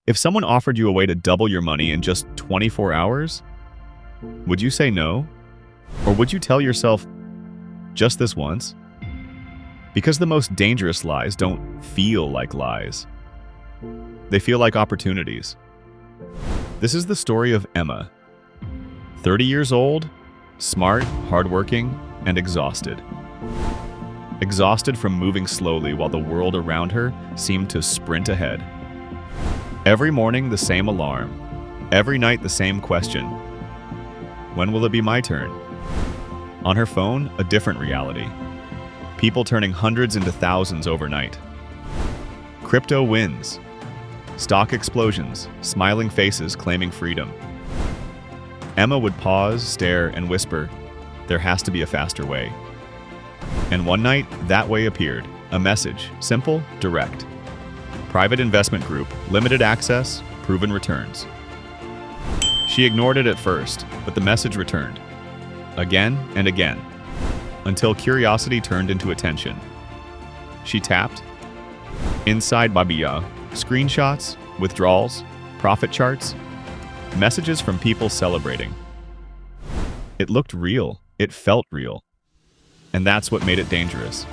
If someone offered you a way to double your money in just 24 hours, would you say no? Or would you tell yourself, just this once? Because the most dangerous lies don't feel like lies. They feel like opportunities. This is the story of Emma. 30 years old, smart, hardworking, and exhausted. Exhausted from moving slowly while the world around her seemed to sprint ahead. Every morning, the same alarm. Every night, the same question. When will it be my turn? On her phone, a different reality. People turning hundreds into thousands overnight. Crypto wins. Stock explosions, smiling faces claiming freedom. Emma would pause, stare, and whisper, "There has to be a faster way." And one night, that way appeared. A message, simple, direct. Private investment group, limited access, proven returns. She ignored it at first, but the message returned. Again and again, until curiosity turned into attention. She tapped. Inside Babia, screenshots, withdrawals, profit charts, messages from people celebrating. It looked real. It felt real. And that's what made it dangerous.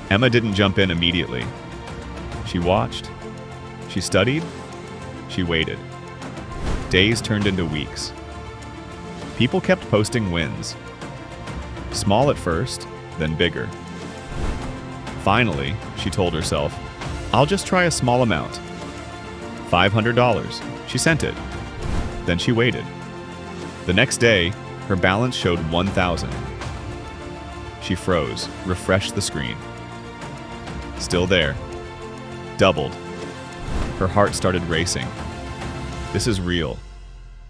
Emma didn't jump in immediately. She watched. She studied. She waited. Days turned into weeks. People kept posting wins. Small at first, then bigger. Finally, she told herself, "I'll just try a small amount." $500. She sent it. Then she waited. The next day, her balance showed 1,000. She froze, refreshed the screen. Still there. Doubled. Her heart started racing. This is real.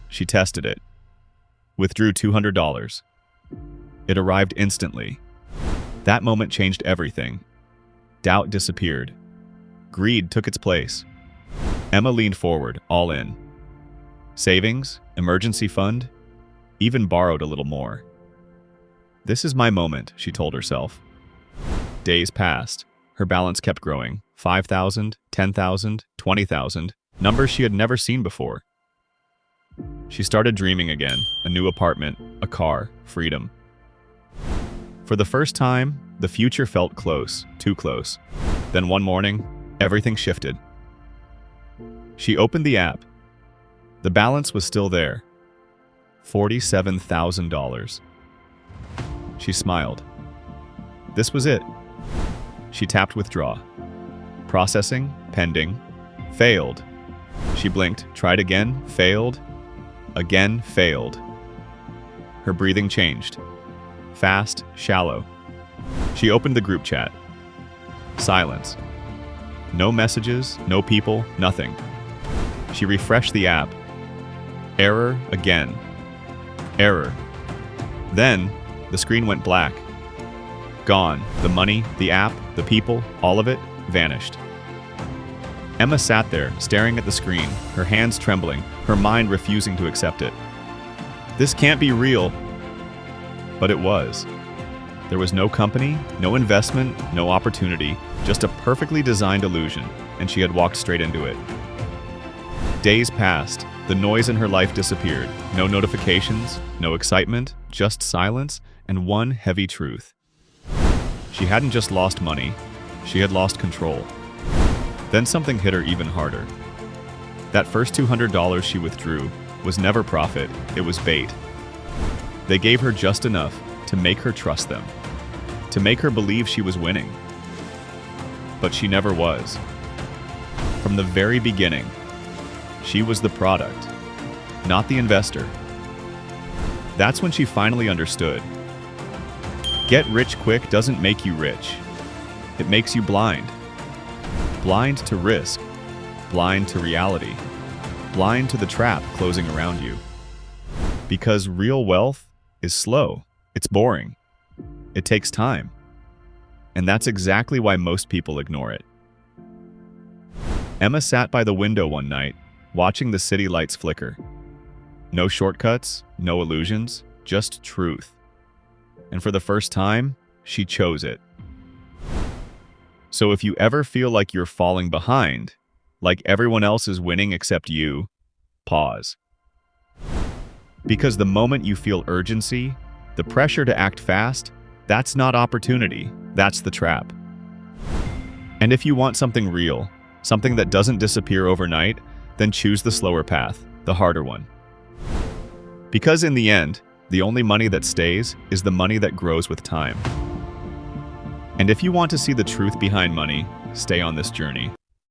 She tested it. Withdrew $200. It arrived instantly. That moment changed everything. Doubt disappeared. Greed took its place. Emma leaned forward, all in. Savings, emergency fund, even borrowed a little more. This is my moment, she told herself. Days passed. Her balance kept growing. 5,000, 10,000, 20,000, numbers she had never seen before. She started dreaming again, a new apartment, a car, freedom. For the first time, the future felt close, too close. Then one morning, everything shifted. She opened the app. The balance was still there. $47,000. She smiled. This was it. She tapped withdraw. Processing, pending, failed. She blinked, tried again, failed, again, failed. Her breathing changed. Fast, shallow. She opened the group chat. Silence. No messages, no people, nothing. She refreshed the app. Error again. Error. Then, the screen went black. Gone. The money, the app, the people, all of it vanished. Emma sat there, staring at the screen, her hands trembling, her mind refusing to accept it. This can't be real. But it was. There was no company, no investment, no opportunity, just a perfectly designed illusion, and she had walked straight into it. Days passed. The noise in her life disappeared. No notifications, no excitement, just silence, and one heavy truth. She hadn't just lost money, she had lost control. Then something hit her even harder. That first $200 she withdrew was never profit, it was bait. They gave her just enough to make her trust them, to make her believe she was winning. But she never was. From the very beginning, she was the product, not the investor. That's when she finally understood. Get rich quick doesn't make you rich. It makes you blind. Blind to risk, blind to reality, blind to the trap closing around you. Because real wealth is slow, it's boring, it takes time. And that's exactly why most people ignore it. Emma sat by the window one night, watching the city lights flicker. No shortcuts, no illusions, just truth. And for the first time, she chose it. So if you ever feel like you're falling behind, like everyone else is winning except you, pause. Because the moment you feel urgency, the pressure to act fast, that's not opportunity, that's the trap. And if you want something real, something that doesn't disappear overnight, then choose the slower path, the harder one. Because in the end, the only money that stays is the money that grows with time. And if you want to see the truth behind money, stay on this journey.